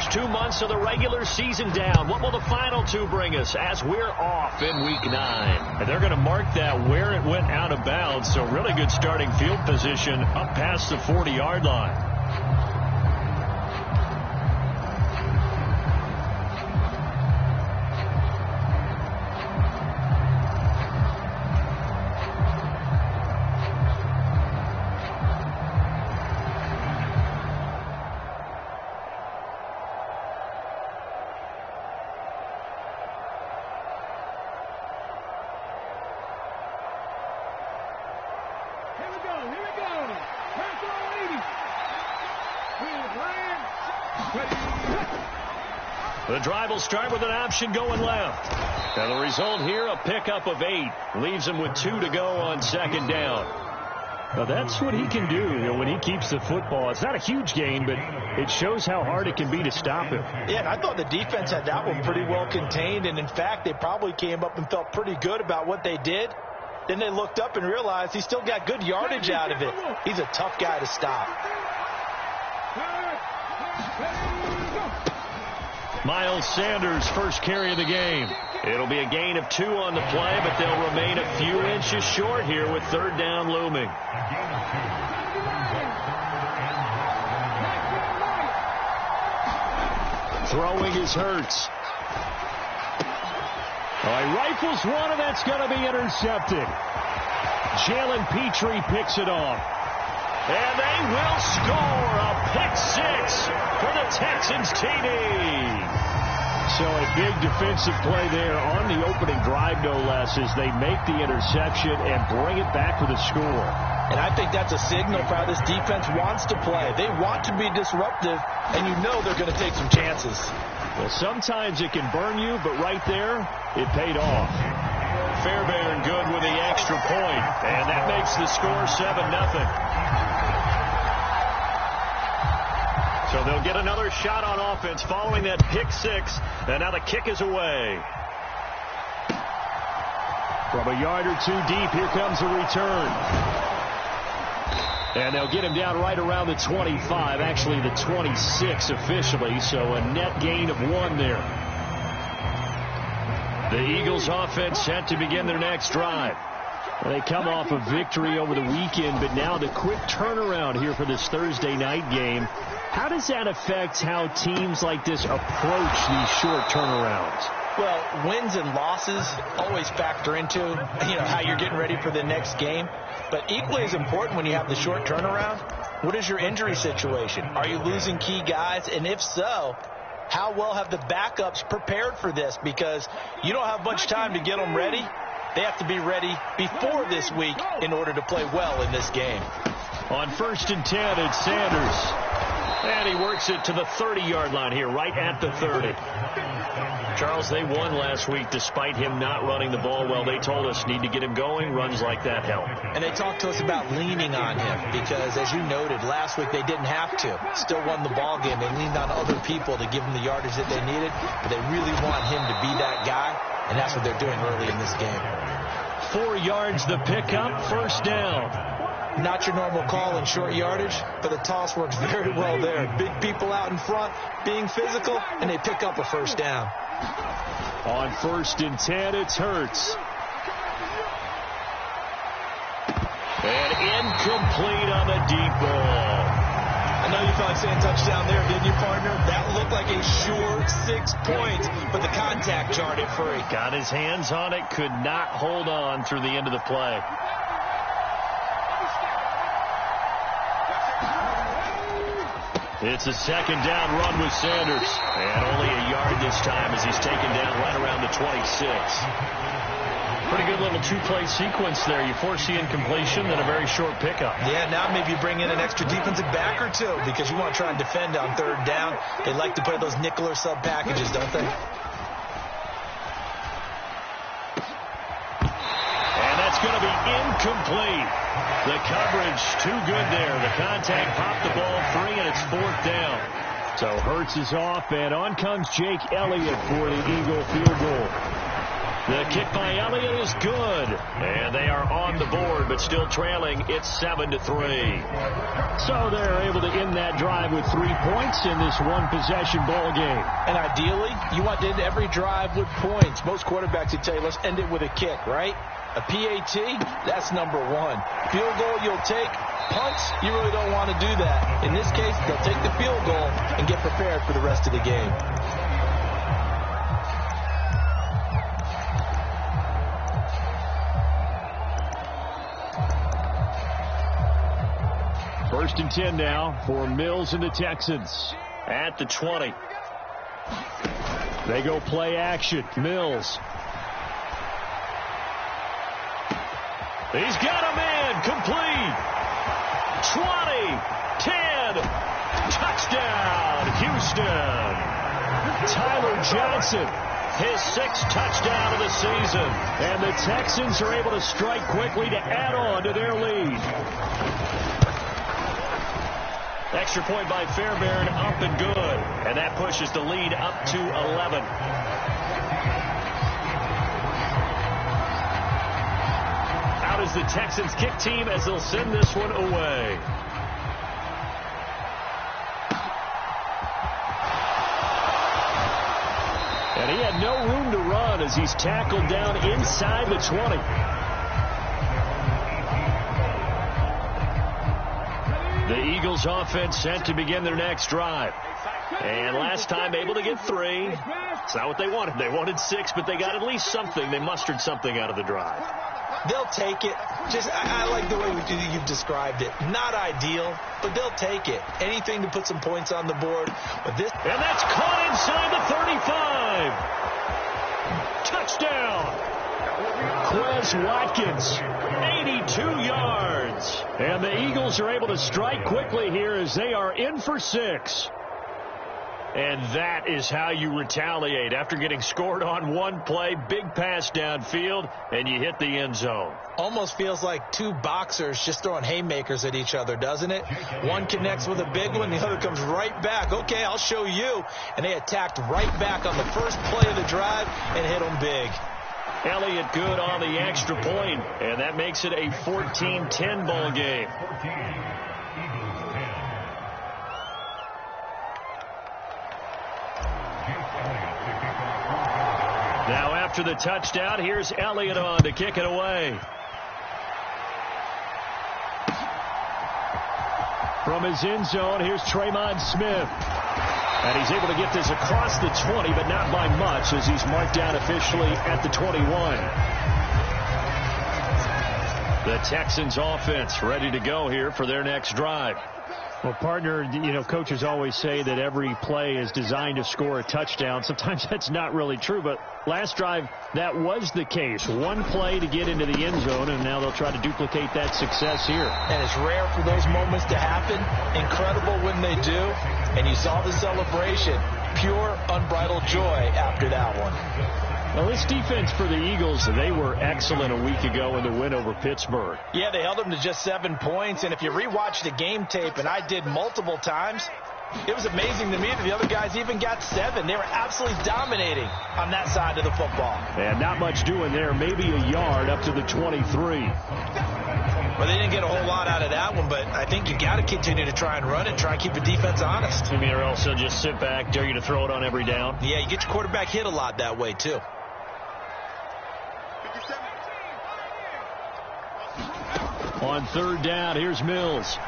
first 2 months of the regular season down. What will the final two bring us as we're off in Week 9? And they're going to mark that where it went out of bounds, so really good starting field position up past the 40-yard line. The drive will start with an option going left. Now the result here, a pickup of 8. Leaves him with 2 to go on second down. Now that's what he can do, when he keeps the football. It's not a huge gain, but it shows how hard it can be to stop him. Yeah, and I thought the defense had that one pretty well contained. And, in fact, they probably came up and felt pretty good about what they did. Then they looked up and realized he still got good yardage out of it. He's a tough guy to stop. Miles Sanders, first carry of the game. It'll be a gain of 2 on the play, but they'll remain a few inches short here with third down looming. Throwing is Hurts. He rifles one, and that's going to be intercepted. Jalen Petrie picks it off. And they will score a pick 6 for the Texans TD. So a big defensive play there on the opening drive, no less, as they make the interception and bring it back for the score. And I think that's a signal for how this defense wants to play. They want to be disruptive, and you know they're going to take some chances. Well, sometimes it can burn you, but right there, it paid off. Fairbairn good with the extra point, and that makes the score 7-0. So they'll get another shot on offense following that pick 6, and now the kick is away. From a yard or 2 deep, here comes a return. And they'll get him down right around the 25, actually the 26 officially, so a net gain of 1 there. The Eagles offense set to begin their next drive. They come off a victory over the weekend, but now the quick turnaround here for this Thursday night game. How does that affect how teams like this approach these short turnarounds? Well, wins and losses always factor into, how you're getting ready for the next game. But equally as important when you have the short turnaround, what is your injury situation? Are you losing key guys? And if so, how well have the backups prepared for this? Because you don't have much time to get them ready. They have to be ready before this week in order to play well in this game. On 1st and 10, it's Sanders. And he works it to the 30-yard line here, right at the 30. Charles, they won last week despite him not running the ball well. They told us need to get him going. Runs like that help. And they talked to us about leaning on him because, as you noted, last week they didn't have to. Still won the ball game. They leaned on other people to give them the yardage that they needed. But they really want him to be that guy, and that's what they're doing early in this game. 4 yards the pickup, first down. Not your normal call in short yardage, but the toss works very well there. Big people out in front, being physical, and they pick up a first down. On 1st and 10, it's Hurts. And incomplete on the deep ball. I know you felt like saying touchdown there, didn't you, partner? That looked like a sure 6 points, but the contact jarred it free. Got his hands on it, could not hold on through the end of the play. It's a second down run with Sanders. And only a yard this time as he's taken down right around the 26. Pretty good little 2-play sequence there. You force the incompletion, then a very short pickup. Yeah, now maybe you bring in an extra defensive back or 2 because you want to try and defend on 3rd down. They like to play those nickel or sub packages, don't they? And that's going to be incomplete. The coverage too good there. The contact popped the ball free, and it's 4th down. So Hurts is off, and on comes Jake Elliott for the Eagle field goal. The kick by Elliott is good. And they are on the board, but still trailing. It's 7-3. So they're able to end that drive with 3 points in this one-possession ball game. And ideally, you want to end every drive with points. Most quarterbacks would tell you, let's end it with a kick, right? A PAT, that's number one. Field goal you'll take. Punts, you really don't want to do that. In this case, they'll take the field goal and get prepared for the rest of the game. First and 10 now for Mills and the Texans. At the 20. They go play action. Mills. He's got a man. Complete. 20. 10. Touchdown, Houston. Tyler Johnson. His 6th touchdown of the season. And the Texans are able to strike quickly to add on to their lead. Extra point by Fairbairn, up and good. And that pushes the lead up to 11. Out is the Texans kick team as they'll send this one away. And he had no room to run as he's tackled down inside the 20. The Eagles offense set to begin their next drive. And last time able to get 3. It's not what they wanted. They wanted 6, but they got at least something. They mustered something out of the drive. They'll take it. I like the way you've described it. Not ideal, but they'll take it. Anything to put some points on the board. But this, and that's caught inside the 35. Touchdown. Quez Watkins. 82 yards. And the Eagles are able to strike quickly here as they are in for 6. And that is how you retaliate. After getting scored on one play, big pass downfield, and you hit the end zone. Almost feels like two boxers just throwing haymakers at each other, doesn't it? One connects with a big one, the other comes right back. Okay, I'll show you. And they attacked right back on the first play of the drive and hit them big. Elliott good on the extra point, and that makes it a 14-10 ball game. Now after the touchdown, here's Elliott on to kick it away. From his end zone, here's Tremon Smith. And he's able to get this across the 20, but not by much as he's marked down officially at the 21. The Texans offense ready to go here for their next drive. Well, partner, coaches always say that every play is designed to score a touchdown. Sometimes that's not really true, but last drive, that was the case. One play to get into the end zone, and now they'll try to duplicate that success here. And it's rare for those moments to happen. Incredible when they do. And you saw the celebration. Pure, unbridled joy after that one. Well, this defense for the Eagles, they were excellent a week ago in the win over Pittsburgh. Yeah, they held them to just 7 points. And if you rewatch the game tape, and I did multiple times, it was amazing to me that the other guys even got 7. They were absolutely dominating on that side of the football. And not much doing there. Maybe a yard up to the 23. Well, they didn't get a whole lot out of that one, but I think you got to continue to try and run it, try and keep the defense honest. You mean, or else they'll just sit back, dare you to throw it on every down? Yeah, you get your quarterback hit a lot that way, too. On third down, here's Mills.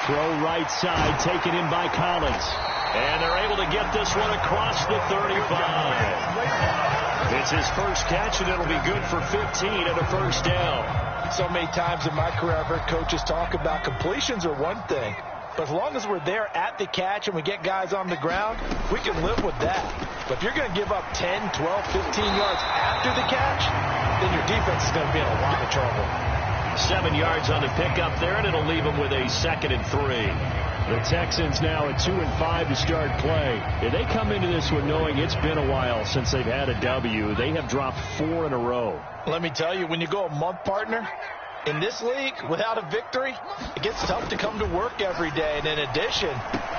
Throw right side, taken in by Collins. And they're able to get this one across the 35. It's his first catch, and it'll be good for 15 and a first down. So many times in my career, I've heard coaches talk about completions are one thing. But as long as we're there at the catch and we get guys on the ground, we can live with that. But if you're going to give up 10, 12, 15 yards after the catch, then your defense is going to be in a lot of trouble. 7 yards on the pickup there, and it'll leave them with a 2nd and 3. The Texans now at 2-5 to start play. If they come into this one knowing it's been a while since they've had a W, they have dropped 4 in a row. Let me tell you, when you go a month, partner, In this league, without a victory, it gets tough to come to work every day. And in addition,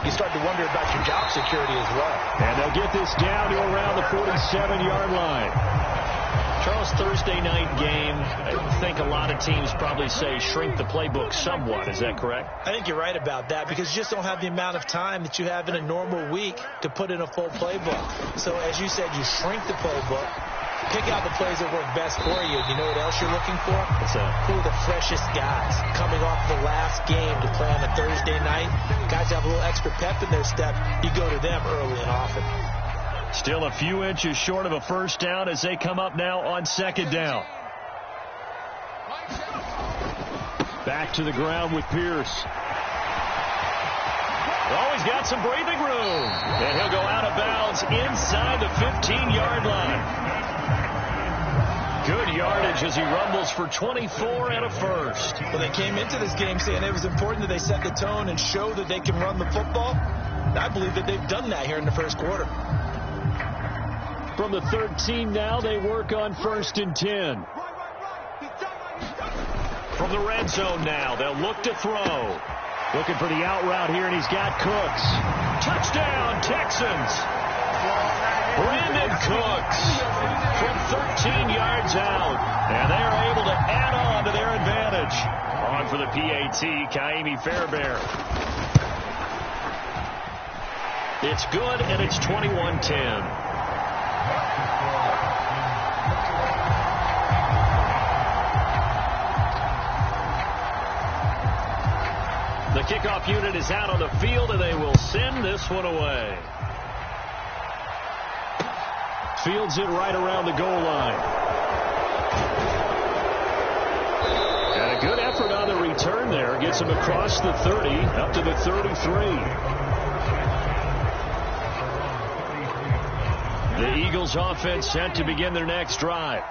you start to wonder about your job security as well. And they'll get this down to around the 47-yard line. Charles, Thursday night game, I think a lot of teams probably say shrink the playbook somewhat. Is that correct? I think you're right about that because you just don't have the amount of time that you have in a normal week to put in a full playbook. So as you said, you shrink the playbook, pick out the plays that work best for you. You know what else you're looking for? Who are the freshest guys coming off the last game to play on a Thursday night? Guys have a little extra pep in their step. You go to them early and often. Still a few inches short of a first down as they come up now on second down. Back to the ground with Pierce. Oh, he's got some breathing room. And he'll go out of bounds inside the 15-yard line. Good yardage as he rumbles for 24 and a first. Well, they came into this game saying it was important that they set the tone and show that they can run the football. And I believe that they've done that here in the first quarter. From the 13 now, they work on 1st and 10. From the red zone now, they'll look to throw. Looking for the out route here, and he's got Cooks. Touchdown, Texans. Brandon Cooks from 13 yards out. And they are able to add on to their advantage. On for the PAT, Kaimi Fairbairn. It's good, and it's 21-10. The kickoff unit is out on the field, and they will send this one away. Fields it right around the goal line. And a good effort on the return there. Gets him across the 30, up to the 33. The Eagles offense set to begin their next drive.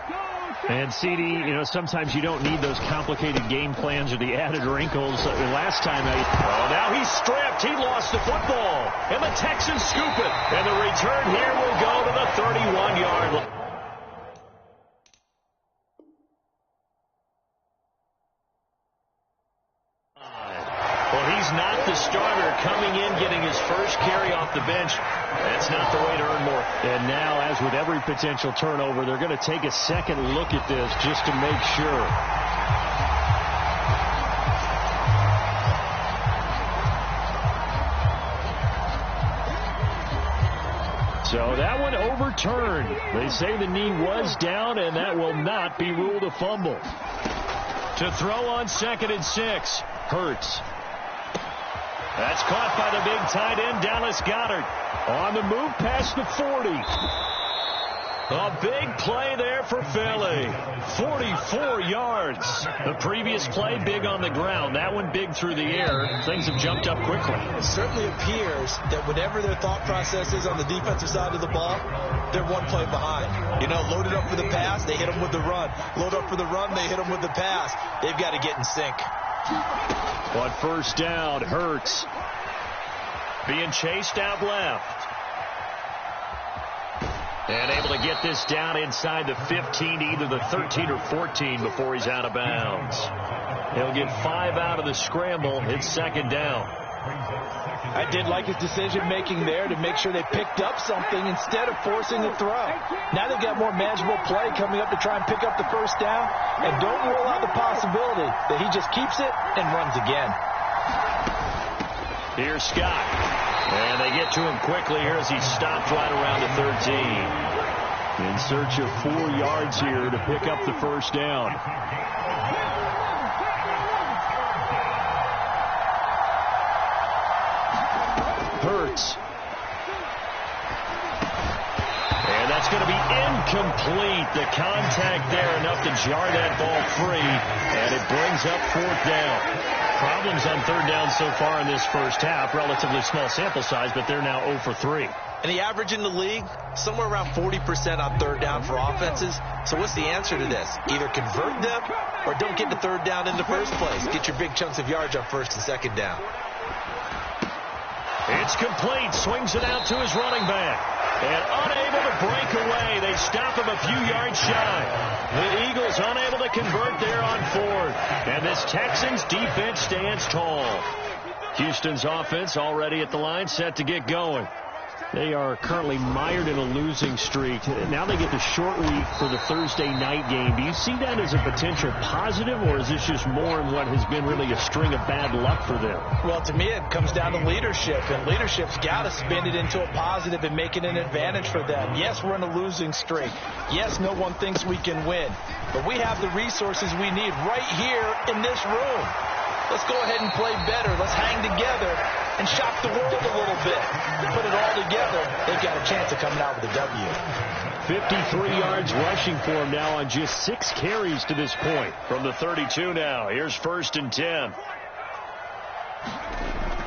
And, CD, you know, sometimes you don't need those complicated game plans or the added wrinkles. Last time, now he's stripped. He lost the football. And the Texans scoop it. And the return here will go to the 31-yard line. Well, he's not the starter coming in, getting his first carry off the bench. That's not the way to earn more. And now, as with every potential turnover, they're going to take a second look at this just to make sure. So that one overturned. They say the knee was down, and that will not be ruled a fumble. To throw on 2nd and 6, Hurts. That's caught by the big tight end, Dallas Goedert. On the move past the 40. A big play there for Philly. 44 yards. The previous play big on the ground. That one big through the air. Things have jumped up quickly. It certainly appears that whatever their thought process is on the defensive side of the ball, they're one play behind. You know, loaded up for the pass, they hit them with the run. Load up for the run, they hit them with the pass. They've got to get in sync. On first down, Hurts. Being chased out left. And able to get this down inside the 15, either the 13 or 14 before he's out of bounds. He'll get 5 out of the scramble. It's 2nd down. I did like his decision-making there to make sure they picked up something instead of forcing the throw. Now they've got more manageable play coming up to try and pick up the first down. And don't rule out the possibility that he just keeps it and runs again. Here's Scott. And they get to him quickly here as he stopped right around the 13. In search of 4 yards here to pick up the first down. Hurts. And that's going to be incomplete. The contact there enough to jar that ball free. And it brings up 4th down. Problems on 3rd down so far in this first half. Relatively small sample size, but they're now 0 for 3. And the average in the league, somewhere around 40% on 3rd down for offenses. So what's the answer to this? Either convert them or don't get the 3rd down in the first place. Get your big chunks of yards on 1st and 2nd down. It's complete. Swings it out to his running back. And unable to break away. They stop him a few yards shy. The Eagles unable to convert there on fourth. And this Texans defense stands tall. Houston's offense already at the line, set to get going. They are currently mired in a losing streak. Now they get the short week for the Thursday night game. Do you see that as a potential positive, or is this just more in what has been really a string of bad luck for them? Well, to me, it comes down to leadership, and leadership's got to spin it into a positive and make it an advantage for them. Yes, we're in a losing streak. Yes, no one thinks we can win, but we have the resources we need right here in this room. Let's go ahead and play better. Let's hang together and shock the world a little bit. Put it all together, they've got a chance of coming out with a W. 53 yards rushing for him now on just 6 carries to this point. From the 32 now, here's 1st and 10.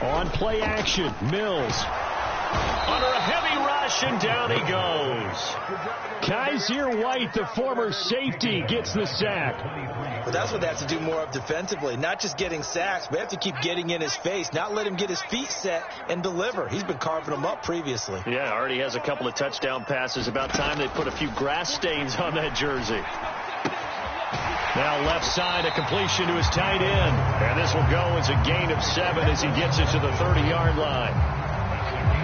On play action, Mills. Under a heavy rush, and down he goes. Kaiser White, the former safety, gets the sack. But that's what they have to do more of defensively. Not just getting sacks, but they have to keep getting in his face. Not let him get his feet set and deliver. He's been carving them up previously. Yeah, already has a couple of touchdown passes. About time they put a few grass stains on that jersey. Now left side, a completion to his tight end. And this will go as a gain of 7 as he gets it to the 30-yard line.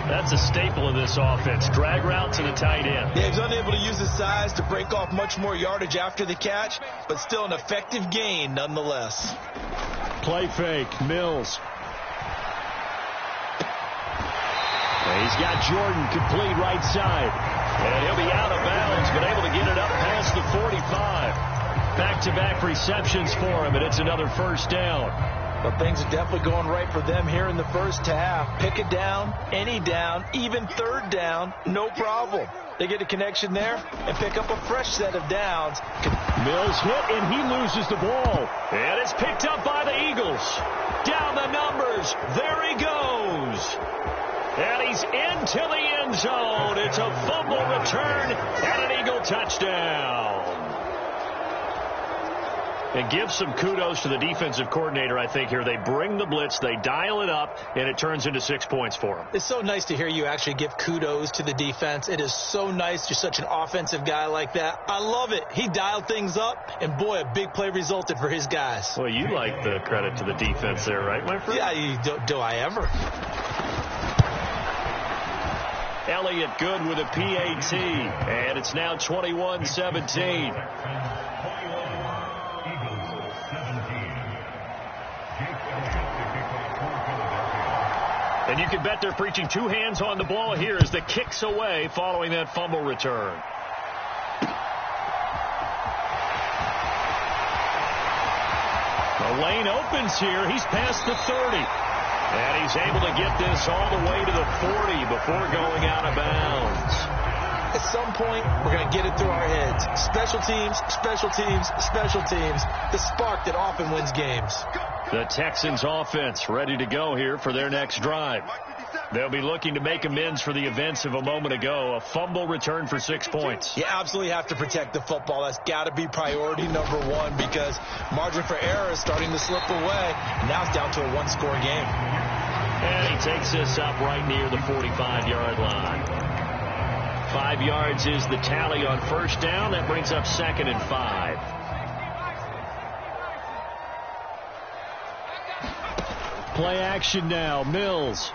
That's a staple of this offense. Drag route to the tight end. Yeah, he's unable to use his size to break off much more yardage after the catch, but still an effective gain nonetheless. Play fake, Mills. And he's got Jordan complete right side. And he'll be out of bounds, but able to get it up past the 45. Back-to-back receptions for him, and it's another first down. But things are definitely going right for them here in the first half. Pick a down, any down, even third down, no problem. They get a connection there and pick up a fresh set of downs. Mills hit, and he loses the ball. And it's picked up by the Eagles. Down the numbers. There he goes. And he's into the end zone. It's a fumble return and an Eagle touchdown. And give some kudos to the defensive coordinator, I think, here. They bring the blitz, they dial it up, and it turns into 6 points for them. It's so nice to hear you actually give kudos to the defense. It is so nice. You're such an offensive guy like that. I love it. He dialed things up, and boy, a big play resulted for his guys. Well, you like the credit to the defense there, right, my friend? Yeah, do I ever? Elliott good with a PAT, and it's now 21-17. And you can bet they're preaching 2 hands on the ball here as the kicks away following that fumble return. The lane opens here. He's past the 30. And he's able to get this all the way to the 40 before going out of bounds. At some point, we're going to get it through our heads. Special teams, special teams, special teams. The spark that often wins games. The Texans offense ready to go here for their next drive. They'll be looking to make amends for the events of a moment ago. A fumble return for 6 points. You absolutely have to protect the football. That's got to be priority number 1 because margin for error is starting to slip away. Now it's down to a 1-score game. And he takes this up right near the 45-yard line. 5 yards is the tally on first down. That brings up 2nd and 5. Play action now. Mills.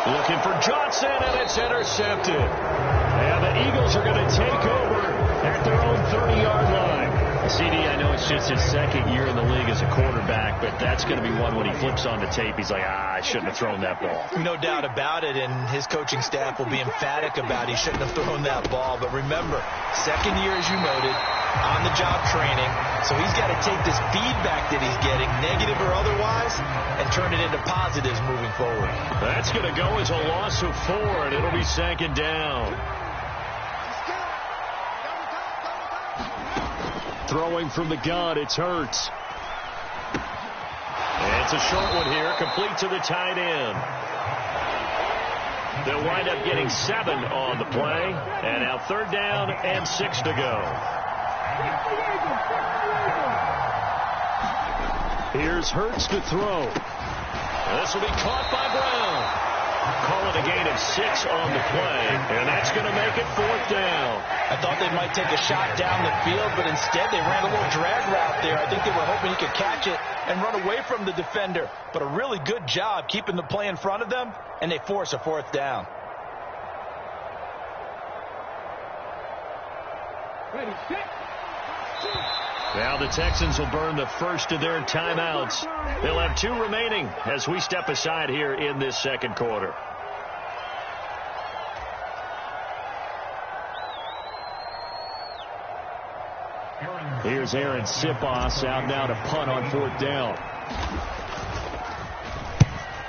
Looking for Johnson, and it's intercepted. And the Eagles are going to take over at their own 30-yard line. CD, I know it's just his 2nd year in the league as a quarterback, but that's going to be one when he flips on the tape. He's like, I shouldn't have thrown that ball. No doubt about it, and his coaching staff will be emphatic about he shouldn't have thrown that ball. But remember, 2nd year, as you noted, on-the-job training. So he's got to take this feedback that he's getting, negative or otherwise, and turn it into positives moving forward. That's going to go as a loss of 4, and it'll be 2nd down. Throwing from the gun, it's Hurts. And it's a short one here, complete to the tight end. They'll wind up getting 7 on the play, and now 3rd down and 6 to go. Here's Hurts to throw. This will be caught by Brown. Call it a gain of 6 on the play, and that's going to make it 4th down. I thought they might take a shot down the field, but instead they ran a little drag route there. I think they were hoping he could catch it and run away from the defender. But a really good job keeping the play in front of them, and they force a 4th down. Ready, set. Now the Texans will burn the first of their timeouts. They'll have 2 remaining as we step aside here in this second quarter. Here's Aaron Sipos out now to punt on 4th down.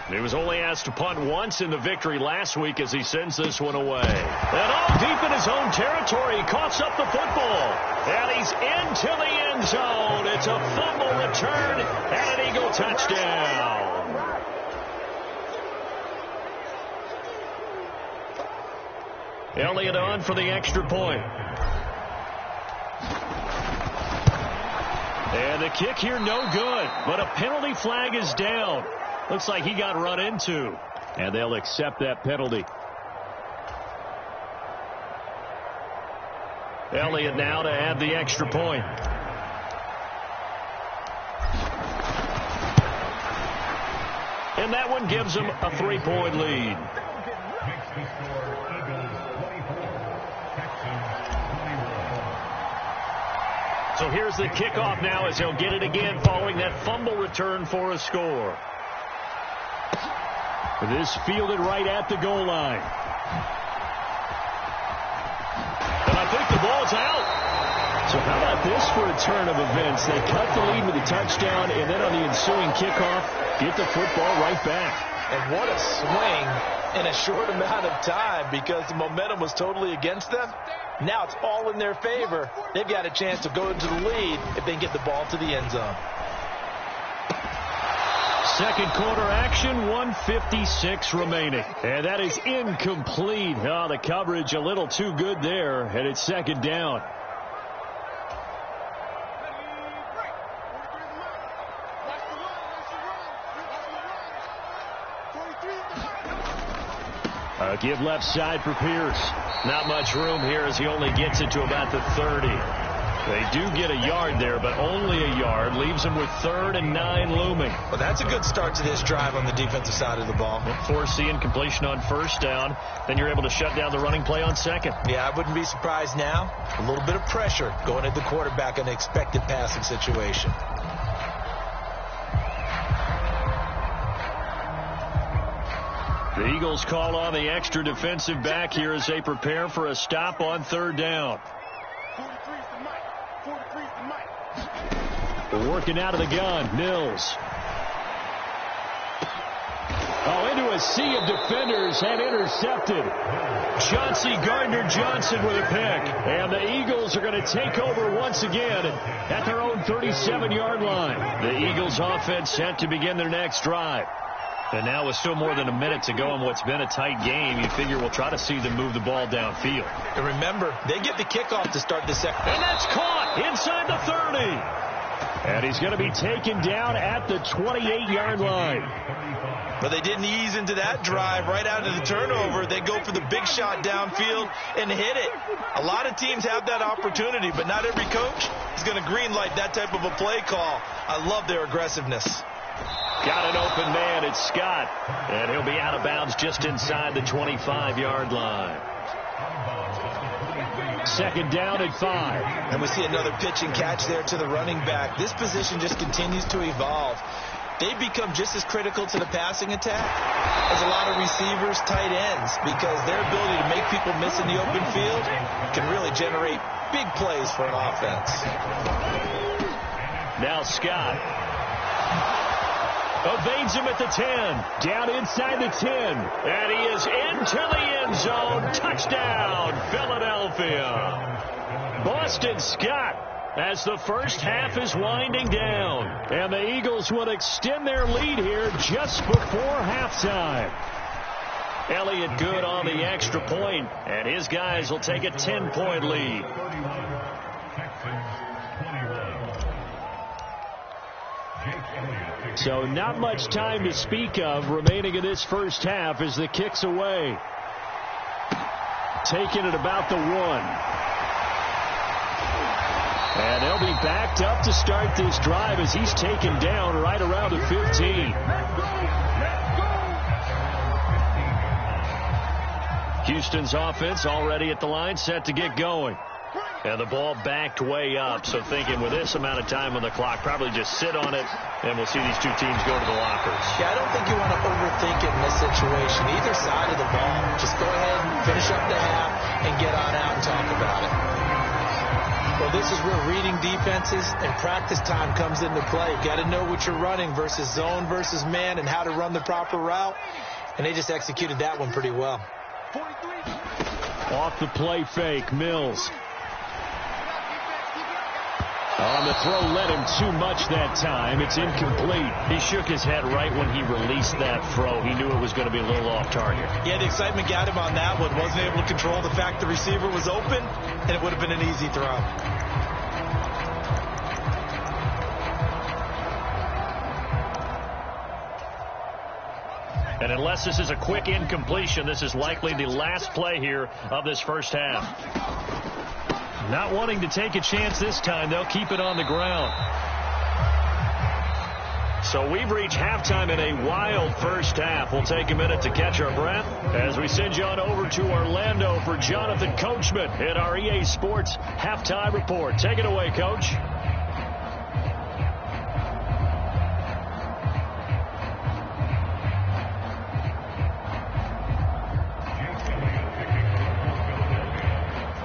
He was only asked to punt once in the victory last week as he sends this one away. And all deep in his own territory, he coughs up the football. And he's into the end zone. It's a fumble return and an Eagle touchdown. Elliott on for the extra point. And the kick here no good, but a penalty flag is down. Looks like he got run into, and they'll accept that penalty. Elliott now to add the extra point. And that one gives him a 3-point lead. So here's the kickoff now as he'll get it again following that fumble return for a score. This fielded right at the goal line. And I think the ball's out. So how about this for a turn of events? They cut the lead with a touchdown, and then on the ensuing kickoff, get the football right back. And what a swing in a short amount of time because the momentum was totally against them. Now it's all in their favor. They've got a chance to go into the lead if they can get the ball to the end zone. Second quarter action, 1:56 remaining. And that is incomplete. Oh, the coverage a little too good there, and it's 2nd down. Give left side for Pierce. Not much room here as he only gets it to about the 30. They do get a yard there, but only a yard. Leaves them with 3rd and 9 looming. Well, that's a good start to this drive on the defensive side of the ball. Foreseeing completion on 1st down. Then you're able to shut down the running play on 2nd. Yeah, I wouldn't be surprised now. A little bit of pressure going at the quarterback in an expected passing situation. The Eagles call on the extra defensive back here as they prepare for a stop on 3rd down. Working out of the gun, Mills. Oh, into a sea of defenders and intercepted. Chauncey Gardner-Johnson with a pick. And the Eagles are going to take over once again at their own 37-yard line. The Eagles offense set to begin their next drive. And now with still more than a minute to go in what's been a tight game, you figure we'll try to see them move the ball downfield. And remember, they get the kickoff to start the second. And that's caught inside the 30. And he's going to be taken down at the 28-yard line. But they didn't ease into that drive right out of the turnover. They go for the big shot downfield and hit it. A lot of teams have that opportunity, but not every coach is going to green light that type of a play call. I love their aggressiveness. Got an open man. It's Scott. And he'll be out of bounds just inside the 25-yard line. 2nd down at 5. And we see another pitch and catch there to the running back. This position just continues to evolve. They become just as critical to the passing attack as a lot of receivers, tight ends, because their ability to make people miss in the open field can really generate big plays for an offense. Now Scott evades him at the 10. Down inside the 10. And he is into the end zone. Touchdown, Philadelphia. Boston Scott as the first half is winding down. And the Eagles will extend their lead here just before halftime. Elliott good on the extra point, and his guys will take a 10-point lead. So not much time to speak of remaining in this first half as the kick's away. Taking it about the 1. And they'll be backed up to start this drive as he's taken down right around the 15. Houston's offense already at the line, set to get going. And the ball backed way up, so thinking with this amount of time on the clock, probably just sit on it, and we'll see these two teams go to the lockers. Yeah, I don't think you want to overthink it in this situation. Either side of the ball, just go ahead and finish up the half and get on out and talk about it. Well, this is where reading defenses and practice time comes into play. You've got to know what you're running versus zone versus man and how to run the proper route, and they just executed that one pretty well. Off the play fake, Mills. On the throw, led him too much that time. It's incomplete. He shook his head right when he released that throw. He knew it was going to be a little off target. Yeah, the excitement got him on that one. Wasn't able to control the fact the receiver was open, and it would have been an easy throw. And unless this is a quick incompletion, this is likely the last play here of this first half. Not wanting to take a chance this time, they'll keep it on the ground. So we've reached halftime in a wild first half. We'll take a minute to catch our breath as we send you on over to Orlando for Jonathan Coachman at our EA Sports Halftime Report. Take it away, Coach.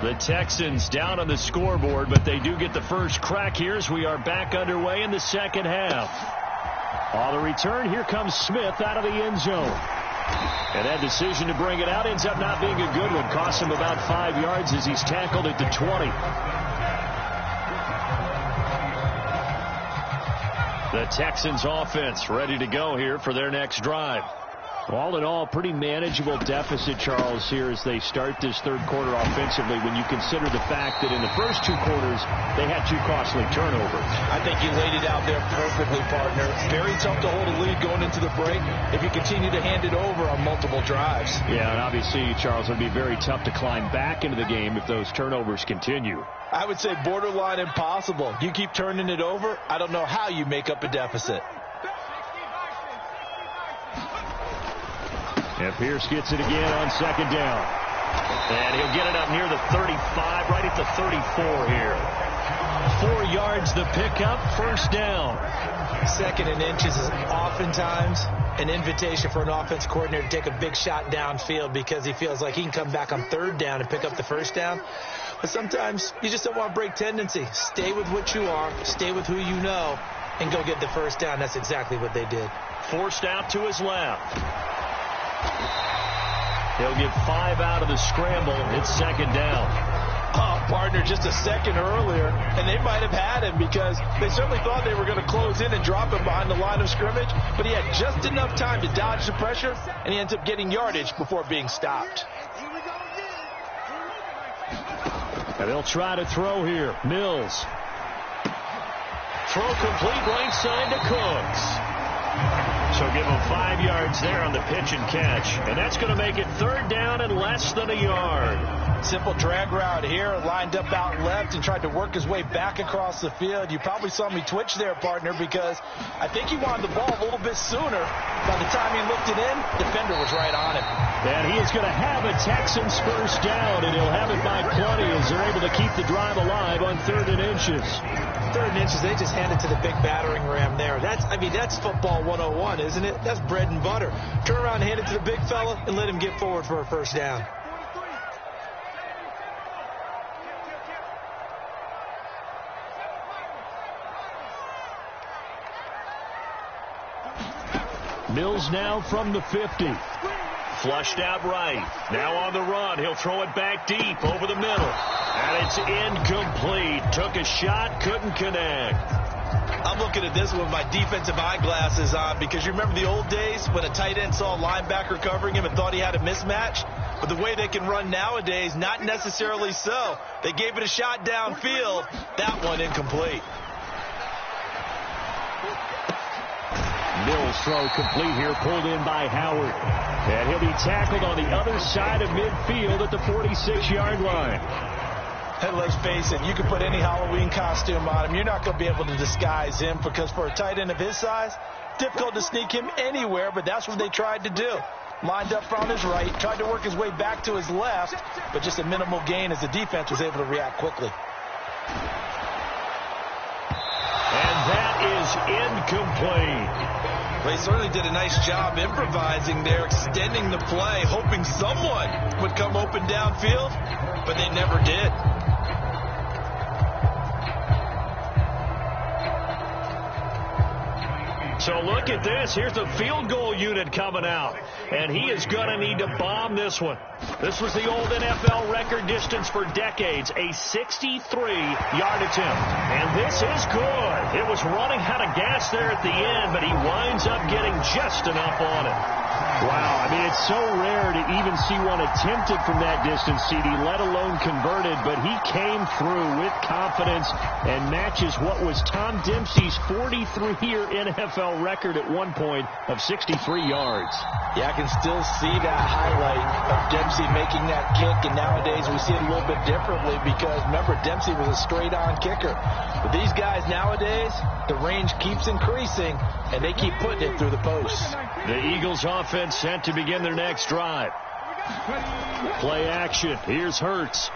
The Texans down on the scoreboard, but they do get the first crack here as we are back underway in the second half. On the return, here comes Smith out of the end zone. And that decision to bring it out ends up not being a good one. Costs him about 5 yards as he's tackled at the 20. The Texans offense ready to go here for their next drive. All in all, pretty manageable deficit, Charles, here as they start this third quarter offensively when you consider the fact that in the first 2 quarters, they had 2 costly turnovers. I think you laid it out there perfectly, partner. Very tough to hold a lead going into the break if you continue to hand it over on multiple drives. Yeah, and obviously, Charles, it would be very tough to climb back into the game if those turnovers continue. I would say borderline impossible. You keep turning it over, I don't know how you make up a deficit. And Pierce gets it again on second down. And he'll get it up near the 35, right at the 34 here. 4 yards the pickup, first down. Second and inches is oftentimes an invitation for an offense coordinator to take a big shot downfield because he feels like he can come back on third down and pick up the first down. But sometimes you just don't want to break tendency. Stay with what you are, stay with who you know, and go get the first down. That's exactly what they did. Forced out to his left. He'll get 5 out of the scramble. It's second down. Oh, partner, just a second earlier, and they might have had him because they certainly thought they were going to close in and drop him behind the line of scrimmage, but he had just enough time to dodge the pressure, and he ends up getting yardage before being stopped. And they'll try to throw here. Mills. Throw complete right side to Cooks. So give him 5 yards there on the pitch and catch. And that's going to make it third down and less than a yard. Simple drag route here, lined up out left and tried to work his way back across the field. You probably saw me twitch there, partner, because I think he wanted the ball a little bit sooner. By the time he looked it in, defender was right on him. And he is going to have a Texans first down, and he'll have it by plenty as they're able to keep the drive alive on 3rd and inches. 3rd and inches, they just hand it to the big battering ram there. That's football 101, isn't it? That's bread and butter. Turn around and hand it to the big fella and let him get forward for a first down. Mills now from the 50. Flushed out right. Now on the run. He'll throw it back deep over the middle. And it's incomplete. Took a shot, couldn't connect. I'm looking at this with my defensive eyeglasses on because you remember the old days when a tight end saw a linebacker covering him and thought he had a mismatch? But the way they can run nowadays, not necessarily so. They gave it a shot downfield. That one incomplete. pass throw complete here, pulled in by Howard. And he'll be tackled on the other side of midfield at the 46-yard line. And let's face it, you can put any Halloween costume on him. You're not going to be able to disguise him, because for a tight end of his size, difficult to sneak him anywhere, but that's what they tried to do. Lined up on his right, tried to work his way back to his left, but just a minimal gain as the defense was able to react quickly. And that is incomplete. Well, he certainly did a nice job improvising there, extending the play, hoping someone would come open downfield, but they never did. So look at this. Here's the field goal unit coming out. And he is going to need to bomb this one. This was the old NFL record distance for decades, a 63-yard attempt. And this is good. It was running out of gas there at the end, but he winds up getting just enough on it. Wow, I mean, it's so rare to even see one attempted from that distance, CD, let alone converted, but he came through with confidence and matches what was Tom Dempsey's 43-year NFL record at one point of 63 yards. Yeah, I can still see that highlight of Dempsey making that kick, and nowadays we see it a little bit differently because, remember, Dempsey was a straight-on kicker. But these guys nowadays, the range keeps increasing, and they keep putting it through the posts. The Eagles offense set to begin their next drive. Play action. Here's Hurts.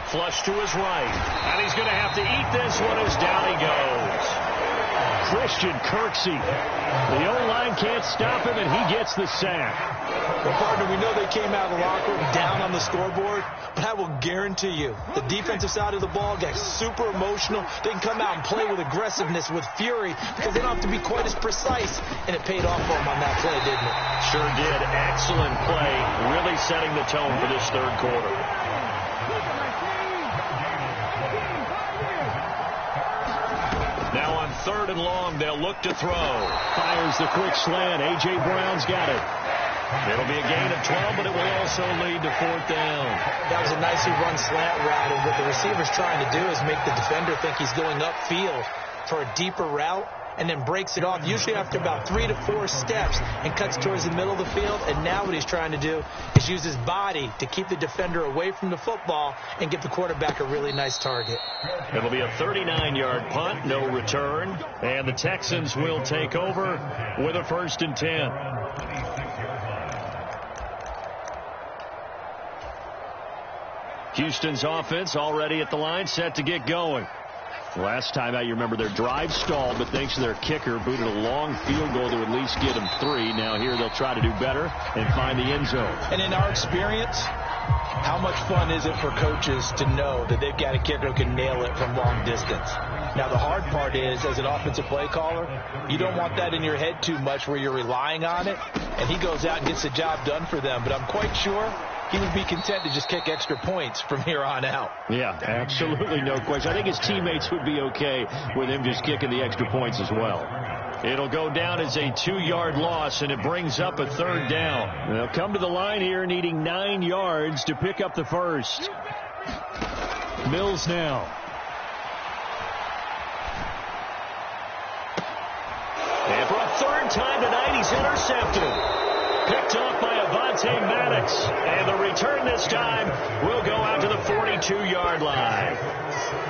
Flush to his right. And he's going to have to eat this one as down he goes. Christian Kirksey. The O-line can't stop him, and he gets the sack. Well, partner, we know they came out of the locker room down on the scoreboard, but I will guarantee you the defensive side of the ball got super emotional. They can come out and play with aggressiveness, with fury, because they don't have to be quite as precise, and it paid off for them on that play, didn't it? Sure did. Excellent play, really setting the tone for this third quarter. Now on 3rd and long, they'll look to throw. Fires the quick slant. A.J. Brown's got it. It'll be a gain of 12, but it will also lead to 4th down. That was a nicely run slant route, and what the receiver's trying to do is make the defender think he's going upfield for a deeper route, and then breaks it off, usually after about 3 to 4 steps, and cuts towards the middle of the field. And now what he's trying to do is use his body to keep the defender away from the football and give the quarterback a really nice target. It'll be a 39-yard punt, no return, and the Texans will take over with a 1st and 10. Houston's offense already at the line, set to get going. Last time out, you remember their drive stalled, but thanks to their kicker, booted a long field goal to at least get them 3. Now here they'll try to do better and find the end zone. And in our experience, how much fun is it for coaches to know that they've got a kicker who can nail it from long distance? Now, the hard part is, as an offensive play caller, you don't want that in your head too much where you're relying on it, and he goes out and gets the job done for them. But I'm quite sure he would be content to just kick extra points from here on out. Yeah, absolutely no question. I think his teammates would be okay with him just kicking the extra points as well. It'll go down as a 2-yard loss, and it brings up a 3rd down. They'll come to the line here needing 9 yards to pick up the first. Mills now. And for a 3rd time tonight, he's intercepted. Picked off by Avonte Maddox. And the return this time will go out to the 42-yard line.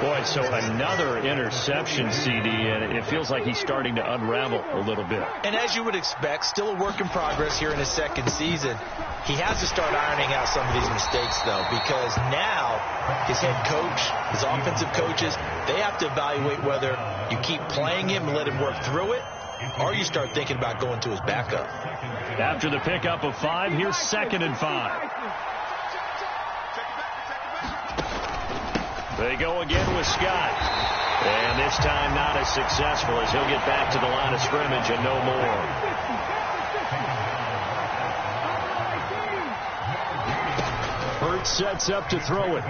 Boy, so another interception, CD, and it feels like he's starting to unravel a little bit. And as you would expect, still a work in progress here in his 2nd season. He has to start ironing out some of these mistakes, though, because now his head coach, his offensive coaches, they have to evaluate whether you keep playing him and let him work through it, or you start thinking about going to his backup. After the pickup of 5, here's 2nd and 5. They go again with Scott. And this time not as successful as he'll get back to the line of scrimmage and no more. Hurts sets up to throw it.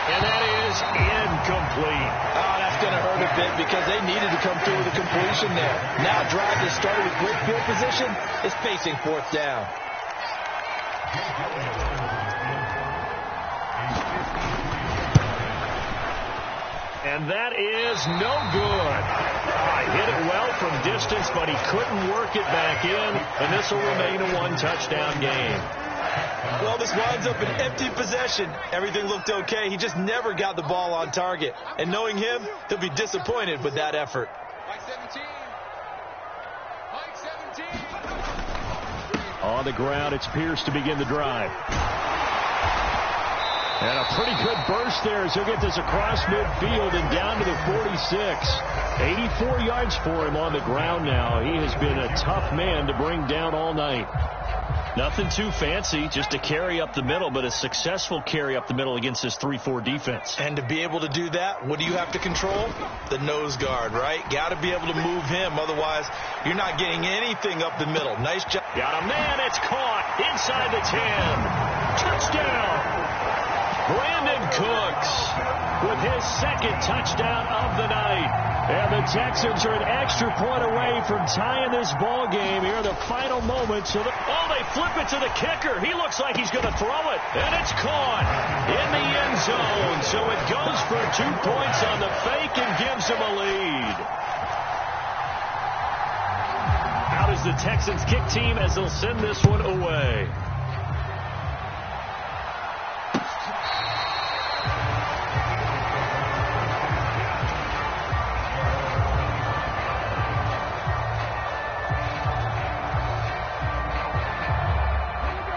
And that is incomplete. Oh, that's going to hurt a bit because they needed to come through with a completion there. Now a drive that started with great field position is facing 4th down. And that is no good. Hit it well from distance, but he couldn't work it back in, and this will remain a one-touchdown game. Well, this winds up an empty possession. Everything looked okay. He just never got the ball on target. And knowing him, he'll be disappointed with that effort. On the ground, it's Pierce to begin the drive. And a pretty good burst there as he'll get this across midfield and down to the 46. 84 yards for him on the ground now. He has been a tough man to bring down all night. Nothing too fancy, just a carry up the middle, but a successful carry up the middle against this 3-4 defense. And to be able to do that, what do you have to control? The nose guard, right? Got to be able to move him. Otherwise, you're not getting anything up the middle. Nice job. Got a man. It's caught inside the 10. Touchdown. Brandon Cooks with his second touchdown of the night. And the Texans are an extra point away from tying this ball game here in the final moments. So they flip it to the kicker. He looks like he's going to throw it. And it's caught in the end zone. So it goes for 2 points on the fake and gives him a lead. Out is the Texans kick team as they'll send this one away.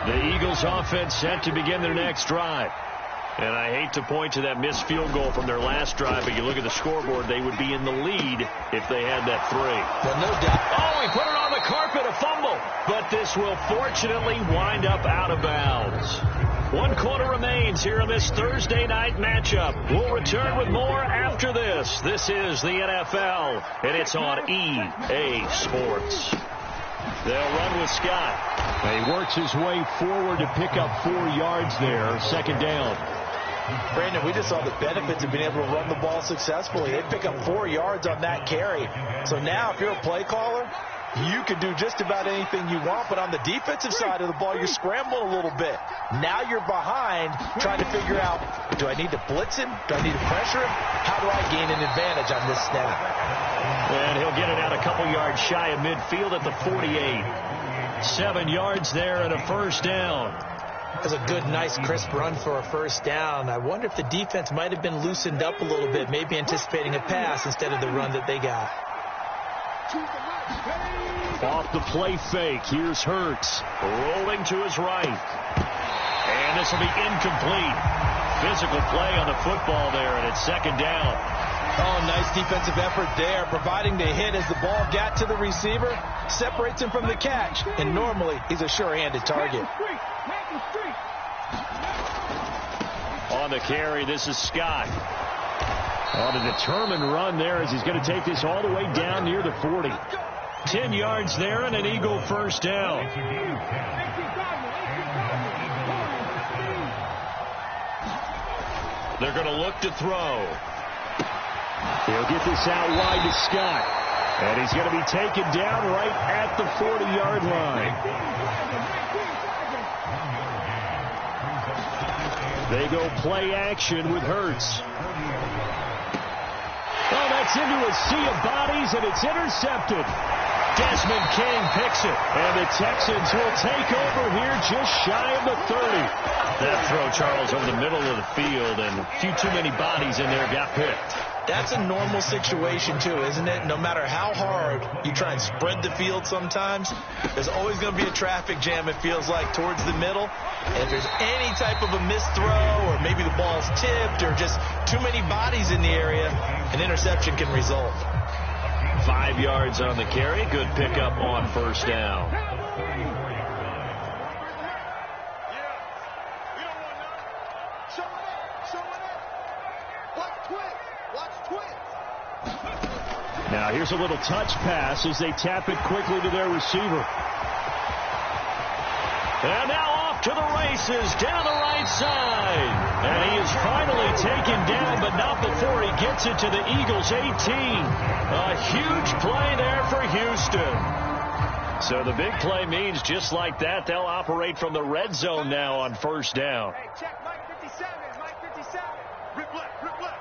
The Eagles offense set to begin their next drive. And I hate to point to that missed field goal from their last drive, but you look at the scoreboard, they would be in the lead if they had that 3. Well, no doubt. Oh, he put it on the carpet, a fumble. But this will fortunately wind up out of bounds. 1 quarter remains here in this Thursday night matchup. We'll return with more after this. This is the NFL, and it's on EA Sports. They'll run with Scott. He works his way forward to pick up 4 yards there. Second down. Brandon, we just saw the benefits of being able to run the ball successfully. They pick up 4 yards on that carry. So now if you're a play caller, you can do just about anything you want. But on the defensive side of the ball, you're scrambling a little bit. Now you're behind trying to figure out, do I need to blitz him? Do I need to pressure him? How do I gain an advantage on this snap? And he'll get it out a couple yards shy of midfield at the 48. 7 yards there and a first down. That's a good, nice, crisp run for a first down. I wonder if the defense might have been loosened up a little bit, maybe anticipating a pass instead of the run that they got. Off the play fake, here's Hurts, rolling to his right. And this will be incomplete. Physical play on the football there, and it's second down. Oh, nice defensive effort there, providing the hit as the ball got to the receiver, separates him from the catch, and normally he's a sure-handed target. On the carry, this is Scott. On a determined run there as he's going to take this all the way down near the 40. 10 yards there and an Eagle first down. They're going to look to throw. He'll get this out wide to Scott. And he's going to be taken down right at the 40-yard line. They go play action with Hurts. Oh, that's into a sea of bodies, and it's intercepted. Desmond King picks it, and the Texans will take over here just shy of the 30. That throw, Charles, over the middle of the field, and a few too many bodies in there got picked. That's a normal situation, too, isn't it? No matter how hard you try and spread the field sometimes, there's always going to be a traffic jam, it feels like, towards the middle. And if there's any type of a missed throw, or maybe the ball's tipped, or just too many bodies in the area, an interception can result. 5 yards on the carry. Good pickup on first down. Now here's a little touch pass as they tap it quickly to their receiver. And now off to the races down the right side. And he is finally taken down, but not before he gets it to the Eagles' 18. A huge play there for Houston. So the big play means just like that, they'll operate from the red zone now on first down. Hey, check Mike 57, Mike 57. Rip left, rip left.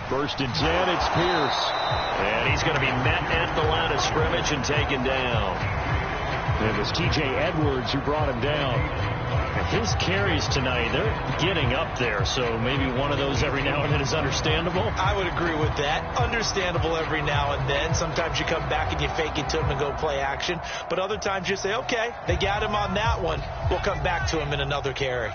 First and 10, it's Pierce. And he's going to be met at the line of scrimmage and taken down. It was T.J. Edwards who brought him down. His carries tonight, they're getting up there, so maybe one of those every now and then is understandable. I would agree with that. Understandable every now and then. Sometimes you come back and you fake it to him and go play action. But other times you say, okay, they got him on that one. We'll come back to him in another carry.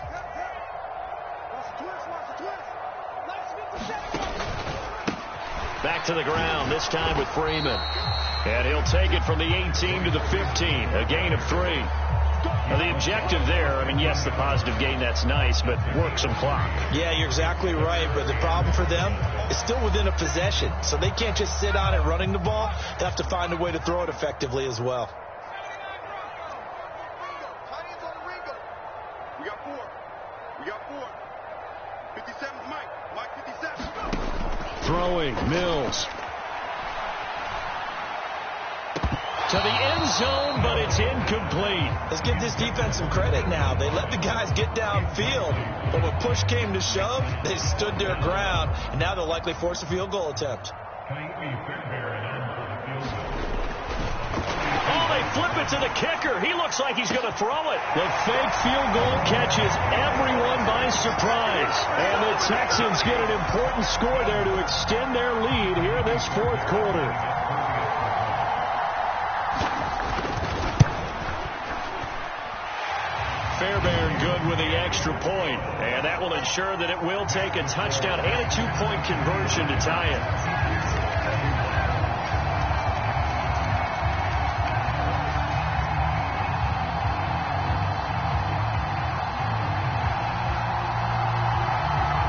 Back to the ground, this time with Freeman. And he'll take it from the 18 to the 15, a gain of 3. Now, the objective there, I mean, yes, the positive gain, that's nice, but work some clock. Yeah, you're exactly right, but the problem for them is still within a possession, so they can't just sit on it running the ball. They have to find a way to throw it effectively as well. We got 4. 57's Mike 57. Throwing, Mills. To the end zone, but it's incomplete. Let's give this defense some credit now. They let the guys get downfield, but when push came to shove, they stood their ground, and now they'll likely force a field goal attempt. Oh, they flip it to the kicker. He looks like he's going to throw it. The fake field goal catches everyone by surprise. And the Texans get an important score there to extend their lead here this fourth quarter. Fairbairn good with the extra point, and that will ensure that it will take a touchdown and a 2-point conversion to tie it.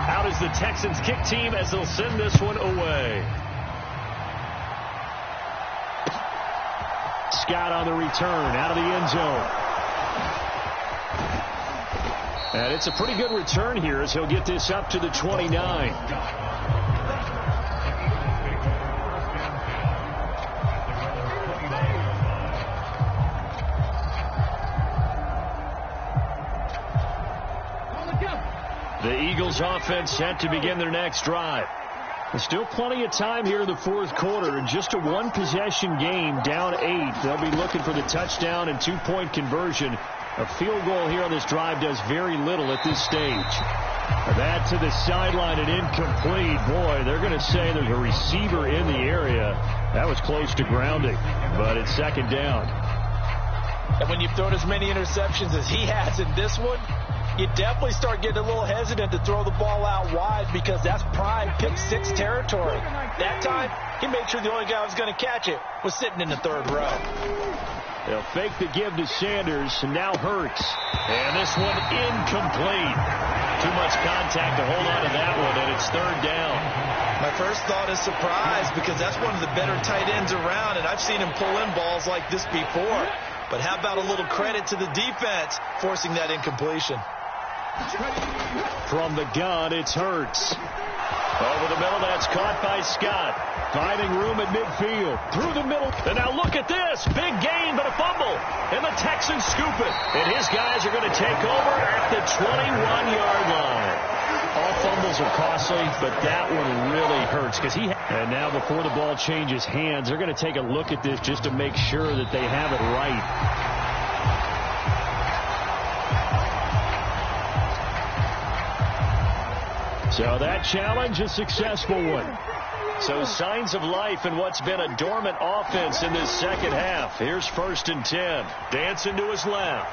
Out is the Texans kick team as they'll send this one away. Scott on the return out of the end zone. And it's a pretty good return here as he'll get this up to the 29. The Eagles offense set to begin their next drive. There's still plenty of time here in the fourth quarter. In just a one-possession game, down 8. They'll be looking for the touchdown and 2-point conversion. A field goal here on this drive does very little at this stage. That to the sideline and incomplete. Boy, they're going to say there's a receiver in the area. That was close to grounding, but it's second down. And when you've thrown as many interceptions as he has in this one, you definitely start getting a little hesitant to throw the ball out wide because that's prime pick 6 territory. That time, he made sure the only guy who was going to catch it was sitting in the third row. They'll fake the give to Sanders, and now Hurts. And this one incomplete. Too much contact to hold on to that one, and it's third down. My first thought is surprise because that's one of the better tight ends around, and I've seen him pull in balls like this before. But how about a little credit to the defense forcing that incompletion? From the gun, it's Hurts. Over the middle, that's caught by Scott. Finding room at midfield. Through the middle. And now look at this. Big gain, but a fumble. And the Texans scoop it. And his guys are going to take over at the 21-yard line. All fumbles are costly, but that one really hurts because and now before the ball changes hands, they're going to take a look at this just to make sure that they have it right. So that challenge, a successful one. So signs of life in what's been a dormant offense in this second half. Here's first and 10. Dancing to his left.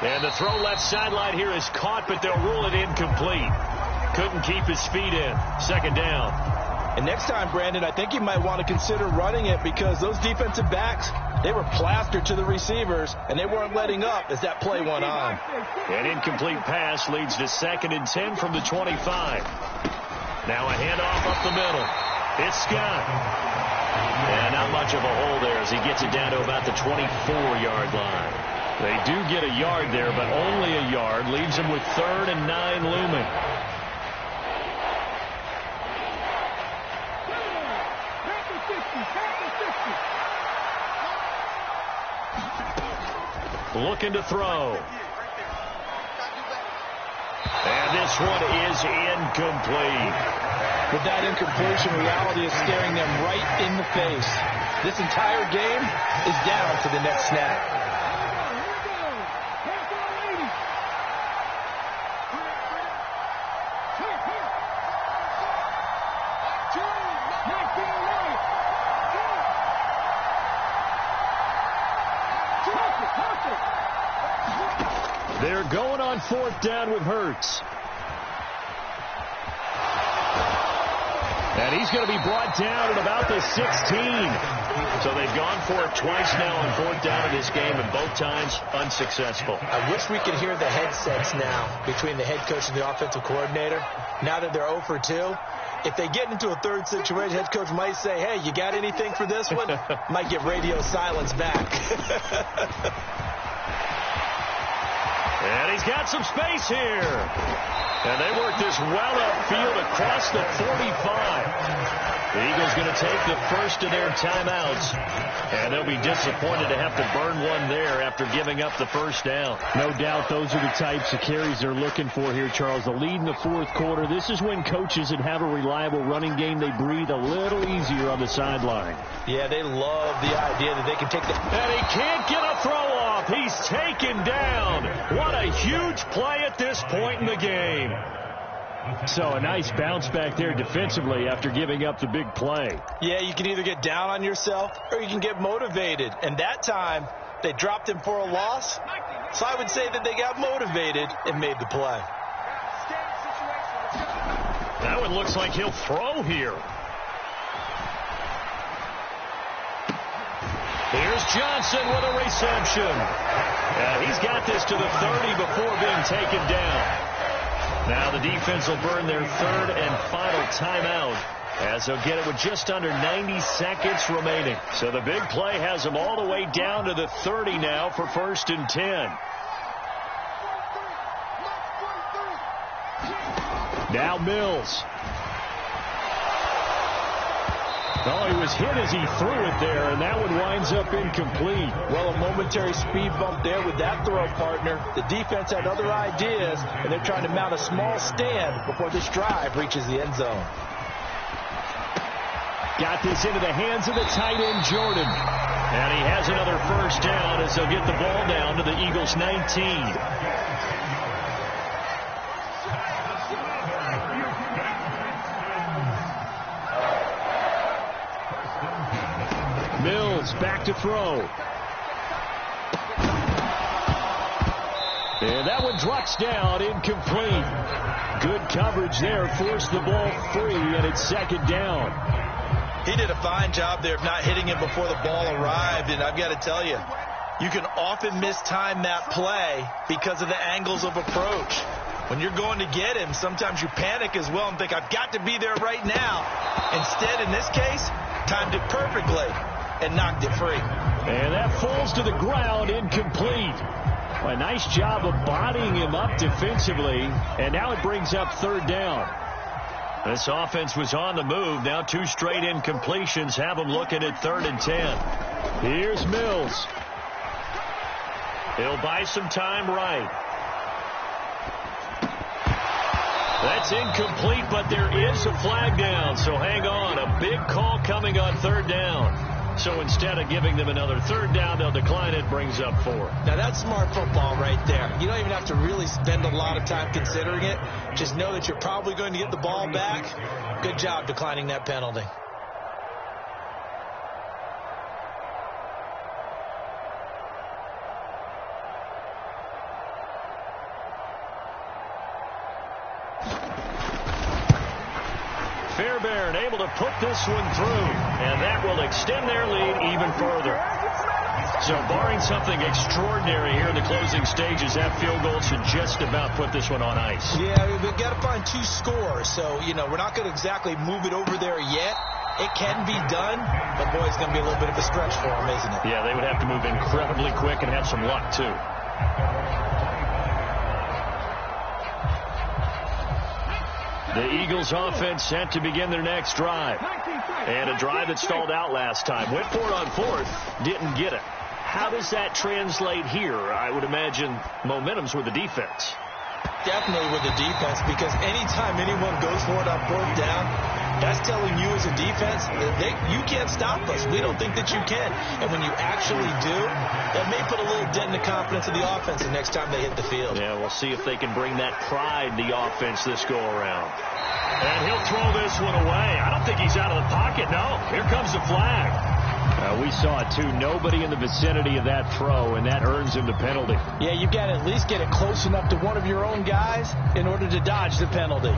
And the throw left sideline here is caught, but they'll rule it incomplete. Couldn't keep his feet in. Second down. And next time, Brandon, I think you might want to consider running it because those defensive backs, they were plastered to the receivers, and they weren't letting up as that play went on. An incomplete pass leads to second and 10 from the 25. Now a handoff up the middle. It's Scott. And not much of a hole there as he gets it down to about the 24-yard line. They do get a yard there, but only a yard. Leaves them with 3rd and 9 looming. Looking to throw. And this this one is incomplete. With that incompletion, reality is staring them right in the face. This entire game is down to the next snap. They're going on 4th down with Hurts. And he's going to be brought down at about the 16. So they've gone for it twice now on 4th down in this game, and both times unsuccessful. I wish we could hear the headsets now between the head coach and the offensive coordinator. Now that they're 0 for 2, if they get into a third situation, head coach might say, hey, you got anything for this one? Might get radio silence back. And he's got some space here. And they work this well upfield across the 45. The Eagles going to take the first of their timeouts. And they'll be disappointed to have to burn one there after giving up the first down. No doubt those are the types of carries they're looking for here, Charles. The lead in the 4th quarter. This is when coaches that have a reliable running game, they breathe a little easier on the sideline. Yeah, they love the idea that they can take the... And he can't get a throw off. He's taken down. What a huge play at this point in the game. So a nice bounce back there defensively after giving up the big play. Yeah, you can either get down on yourself or you can get motivated. And that time, they dropped him for a loss. So I would say that they got motivated and made the play. That one looks like he'll throw here. Here's Johnson with a reception. And he's got this to the 30 before being taken down. Now the defense will burn their 3rd and final timeout as they'll get it with just under 90 seconds remaining. So the big play has them all the way down to the 30 now for 1st and 10. Now Mills. Oh, he was hit as he threw it there, and that one winds up incomplete. Well, a momentary speed bump there with that throw, partner. The defense had other ideas, and they're trying to mount a small stand before this drive reaches the end zone. Got this into the hands of the tight end, Jordan. And he has another first down as they'll get the ball down to the Eagles' 19. Mills back to throw. And that one drops down, incomplete. Good coverage there, forced the ball free, and it's 2nd down. He did a fine job there of not hitting him before the ball arrived, and I've got to tell you, you can often mistime that play because of the angles of approach. When you're going to get him, sometimes you panic as well and think, I've got to be there right now. Instead, in this case, timed it perfectly and knocked it free. And that falls to the ground, incomplete. A nice job of bodying him up defensively, and now it brings up 3rd down. This offense was on the move. Now 2 straight incompletions have them looking at 3rd and 10. Here's Mills. He'll buy some time right. That's incomplete, but there is a flag down, so hang on. A big call coming on 3rd down. So instead of giving them another 3rd down, they'll decline it, brings up 4. Now that's smart football right there. You don't even have to really spend a lot of time considering it. Just know that you're probably going to get the ball back. Good job declining that penalty. Fairbairn able to put this one through, and that will extend their lead even further. So barring something extraordinary here in the closing stages, that field goal should just about put this one on ice. Yeah, we've got to find 2 scores. So, we're not going to exactly move it over there yet. It can be done, but boy, it's going to be a little bit of a stretch for them, isn't it? Yeah, they would have to move incredibly quick and have some luck, too. The Eagles offense set to begin their next drive. And a drive that stalled out last time. Went for it on 4th, didn't get it. How does that translate here? I would imagine momentum's with the defense. definitely with the defense, because anytime anyone goes for it on 4th down, that's telling you as a defense that you can't stop us. We don't think that you can. And when you actually do, that may put a little dent in the confidence of the offense the next time they hit the field. Yeah, we'll see if they can bring that pride in the offense this go-around. And he'll throw this one away. I don't think he's out of the pocket, no. Here comes the flag. We saw it, too. Nobody in the vicinity of that throw, and that earns him the penalty. Yeah, you've got to at least get it close enough to one of your own guys in order to dodge the penalty.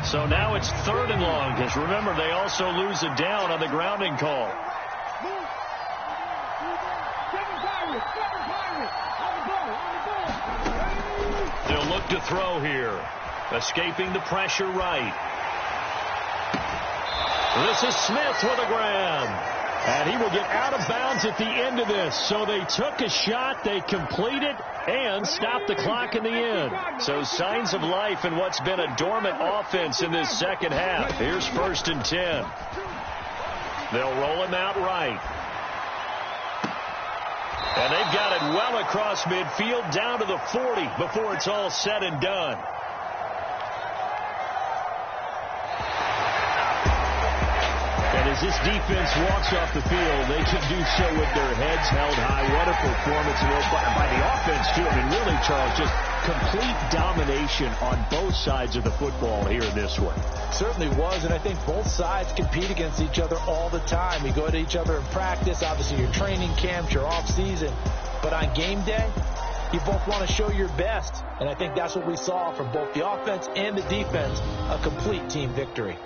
So now it's 3rd and long, because remember, they also lose a down on the grounding call. They'll look to throw here. Escaping the pressure right. This is Smith with a grab. And he will get out of bounds at the end of this. So they took a shot, they completed, and stopped the clock in the end. So signs of life in what's been a dormant offense in this second half. Here's 1st and 10. They'll roll him out right. And they've got it well across midfield down to the 40 before it's all said and done. And as this defense walks off the field, they can do so with their heads held high. What a performance by the offense, too. I mean, really, Charles, just complete domination on both sides of the football here in this one. Certainly was, and I think both sides compete against each other all the time. You go to each other in practice, obviously your training camps, your off-season. But on game day, you both want to show your best. And I think that's what we saw from both the offense and the defense, a complete team victory.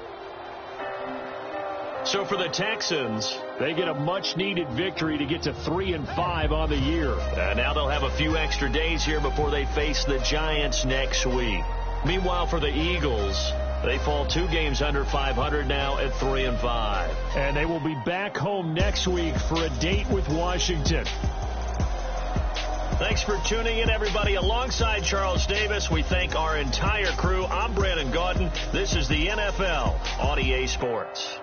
So for the Texans, they get a much-needed victory to get to 3-5 on the year. Now they'll have a few extra days here before they face the Giants next week. Meanwhile, for the Eagles, they fall 2 games under 500 now at 3-5. And they will be back home next week for a date with Washington. Thanks for tuning in, everybody. Alongside Charles Davis, we thank our entire crew. I'm Brandon Gaudin. This is the NFL on EA Sports.